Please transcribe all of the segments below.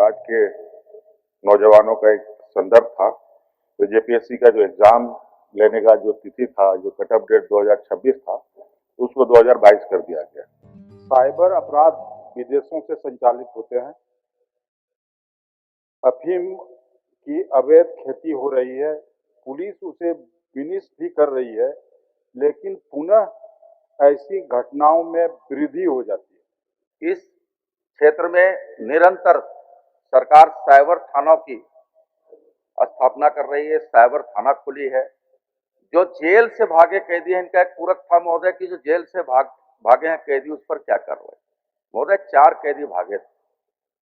आज के नौजवानों का एक संदर्भ था। तो जेपीएससी का जो एग्जाम लेने का जो तिथि था, जो कट ऑफ डेट 2026 था, उसको 2022 कर दिया गया। साइबर अपराध विदेशों से संचालित होते हैं। अफीम की अवैध खेती हो रही है, पुलिस उसे विनिष्ट भी कर रही है, लेकिन पुनः ऐसी घटनाओं में वृद्धि हो जाती है। इस क्षेत्र में निरंतर सरकार साइबर थानों की स्थापना कर रही है, साइबर थाना खुली है। जो जेल से भागे कैदी हैं, इनका एक पूरक था महोदय कि जो जेल से भागे हैं कैदी, उस पर क्या कार्रवाई। महोदय 4 कैदी भागे थे,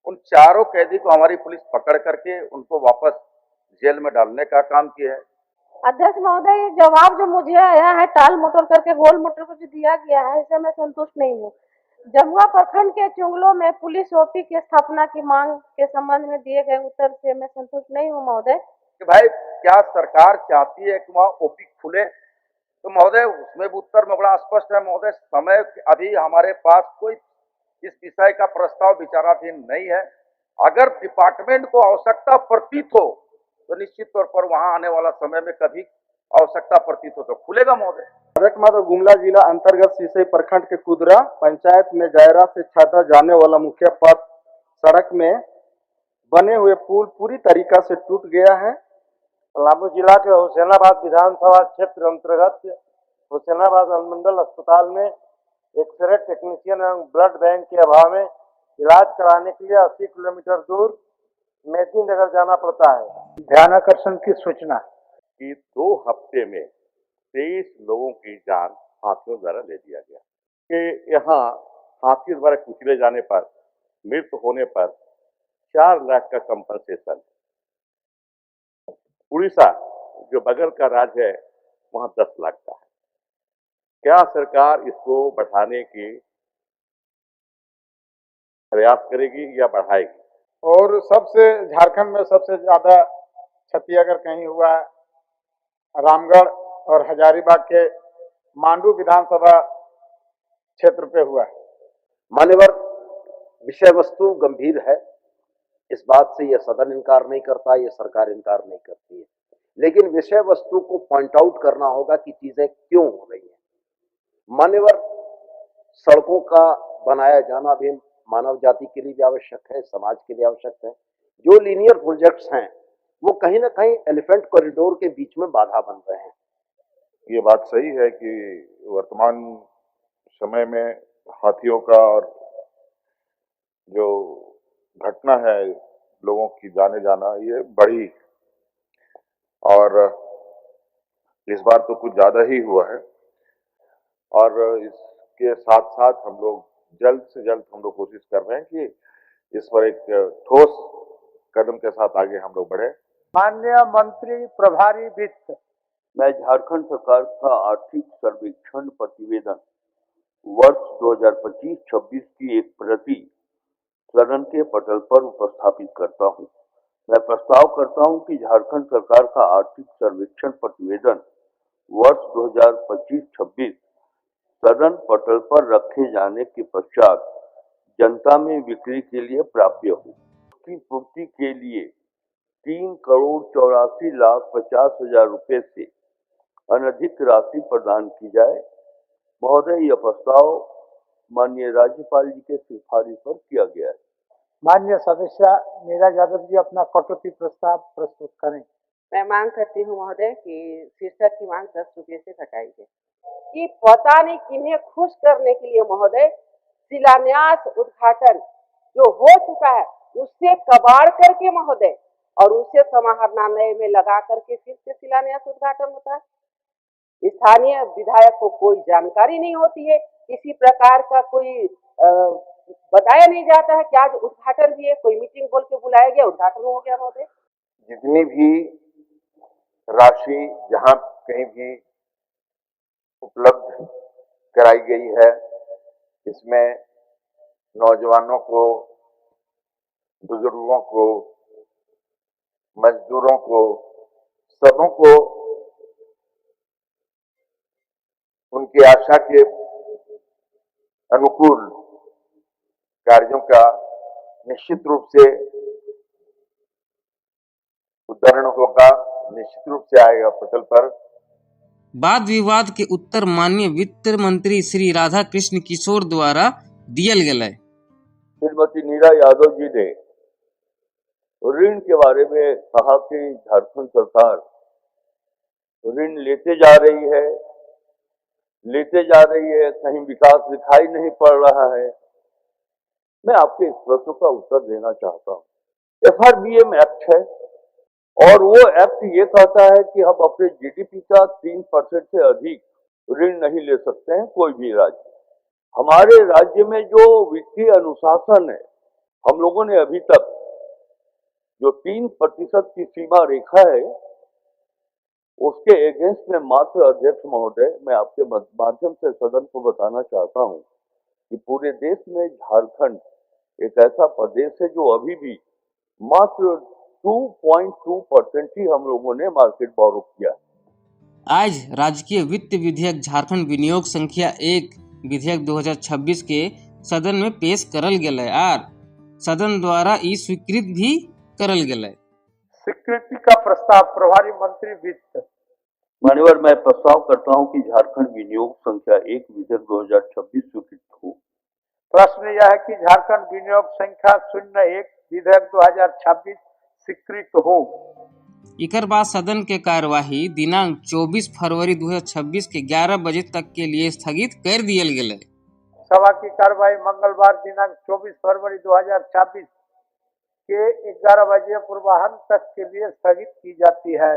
उन चारों कैदी को हमारी पुलिस पकड़ करके उनको वापस जेल में डालने का काम किया है। अध्यक्ष महोदय, जवाब जो मुझे आया है टाल मटोल करके गोल मटोल को जो दिया गया है, इससे मैं संतुष्ट नहीं हूँ। जमुआ प्रखंड के चुंगलों में पुलिस ओपी की स्थापना की मांग के संबंध में दिए गए उत्तर से मैं संतुष्ट नहीं हूँ महोदय। कि भाई क्या सरकार चाहती है कि वहाँ ओपी खुले? तो महोदय उसमें भी उत्तर में बड़ा स्पष्ट है महोदय, समय अभी हमारे पास कोई इस विषय का प्रस्ताव विचाराधीन नहीं है। अगर डिपार्टमेंट को आवश्यकता प्रतीत हो तो निश्चित तौर पर वहां आने वाला समय में कभी आवश्यकता प्रतीत हो तो खुलेगा महोदय। मात्र गुमला जिला अंतर्गत सीसई प्रखंड के कुदरा पंचायत में गैरा से छाता जाने वाला मुख्य पथ सड़क में बने हुए पुल पूरी तरीका से टूट गया है। पलामू जिला के हुसैनाबाद विधानसभा क्षेत्र अंतर्गत हुसैनाबाद अनुमंडल अस्पताल में एक्सरे टेक्नीशियन एवं ब्लड बैंक के अभाव में इलाज कराने के लिए 80 किलोमीटर दूर मेदिनी नगर जाना पड़ता है। ध्यानाकर्षण की सूचना कि 2 हफ्ते में 23 लोगों की जान हाथियों द्वारा ले लिया गया। कि यहाँ हाथी द्वारा कुचले जाने पर, मृत्यु होने पर 4 लाख का कंपनसेशन। उड़ीसा जो बगल का राज्य है वहां 10 लाख का है। क्या सरकार इसको बढ़ाने की प्रयास करेगी या बढ़ाएगी? और सबसे झारखंड में सबसे ज्यादा क्षति अगर कहीं हुआ रामगढ़ और हजारीबाग के मांडू विधानसभा क्षेत्र पे हुआ है। मान्यवर, विषय वस्तु गंभीर है, इस बात से यह सदन इनकार नहीं करता, यह सरकार इनकार नहीं करती है, लेकिन विषय वस्तु को पॉइंट आउट करना होगा कि चीजें क्यों हो रही हैं। मान्यवर, सड़कों का बनाया जाना भी मानव जाति के लिए भी आवश्यक है, समाज के लिए आवश्यक है। जो लीनियर प्रोजेक्ट्स हैं वो कहीं ना कहीं एलिफेंट कॉरिडोर के बीच में बाधा बन रहे हैं। ये बात सही है कि वर्तमान समय में हाथियों का और जो घटना है लोगों की जाने जाना ये बढ़ी, और इस बार तो कुछ ज्यादा ही हुआ है। और इसके साथ साथ हम लोग जल्द से जल्द कोशिश कर रहे हैं कि इस पर एक ठोस कदम के साथ आगे हम लोग बढ़े। माननीय मंत्री प्रभारी वित्त, मैं झारखंड सरकार का आर्थिक सर्वेक्षण प्रतिवेदन वर्ष 2025-26 की एक प्रति सदन के पटल पर उपस्थापित करता हूं। मैं प्रस्ताव करता हूं कि झारखंड सरकार का आर्थिक सर्वेक्षण प्रतिवेदन वर्ष 2025-26 सदन पटल पर रखे जाने के पश्चात जनता में बिक्री के लिए प्राप्य हो। उसकी पूर्ति के लिए 3,84,50,000 रुपए से अनधिक राशि प्रदान की जाए। महोदय, यह प्रस्ताव माननीय राज्यपाल जी के सिफारिश पर किया गया है। माननीय सदस्य नीरज यादव जी अपना कटौती प्रस्ताव प्रस्तुत करें। मैं मांग करती हूँ महोदय कि शीर्षक की मांग 10 रुपये से घटाई जाए। कि पता नहीं किन्हें खुश करने के लिए महोदय शिलान्यास उद्घाटन जो हो चुका है उससे कबाड़ करके महोदय और उसे समाहरणालय में लगा करके फिर से शिलान्यास उद्घाटन होता है। स्थानीय विधायक को कोई जानकारी नहीं होती है, किसी प्रकार का कोई बताया नहीं जाता है कि आज उद्घाटन भी है, कोई मीटिंग बोल के बुलाया गया, उद्घाटन हो गया महोदय। जितनी भी राशि जहां कहीं भी उपलब्ध कराई गई है इसमें नौजवानों को, बुजुर्गों को, मजदूरों को, सबों को उनकी आशा के अनुकूल कार्यों का निश्चित रूप से उद्धरण होगा, निश्चित रूप से आएगा पटल पर। वाद विवाद के उत्तर माननीय वित्त मंत्री श्री राधा कृष्ण किशोर द्वारा दियल गेल है। श्रीमती नीरा यादव जी ने ऋण के बारे में कहा कि झारखंड सरकार ऋण लेते जा रही है, कहीं विकास दिखाई नहीं पड़ रहा है। मैं आपके इस प्रश्न का उत्तर देना चाहता हूँ। FRBM एक्ट है और वो एक्ट ये कहता है कि हम अपने GDP का 3% से अधिक ऋण नहीं ले सकते हैं कोई भी राज्य। हमारे राज्य में जो वित्तीय अनुशासन है, हम लोगों ने अभी तक जो 3% की सीमा रेखा है उसके अगेंस्ट में मात्र अध्यक्ष महोदय, मैं आपके माध्यम से सदन को बताना चाहता हूं कि पूरे देश में झारखंड एक ऐसा प्रदेश है जो अभी भी मात्र 2.2% ही हम लोगों ने मार्केट बोरो किया। आज राजकीय वित्त विधेयक झारखंड विनियोग संख्या 1 विधेयक 2026 के सदन में पेश करल गेल है और सदन द्वारा ई स्वीकृत भी करल गेल है। स्वीकृति का प्रस्ताव प्रभारी मंत्री वित्त। मान्यवर, मैं प्रस्ताव करता हूं कि झारखंड विनियोग संख्या 1 विधेयक 2026 स्वीकृत हो। प्रश्न यह है कि झारखंड विनियोग संख्या 01 विधेयक 2026 स्वीकृत हो। इकर बाद सदन के कार्यवाही दिनांक 24 फरवरी 2026 के 11 बजे तक के लिए स्थगित कर दियल गेल है। सभा की कार्यवाही मंगलवार दिनांक 24 फरवरी 2026 के 11 बजे पूर्वाह्न तक के लिए स्थगित की जाती है।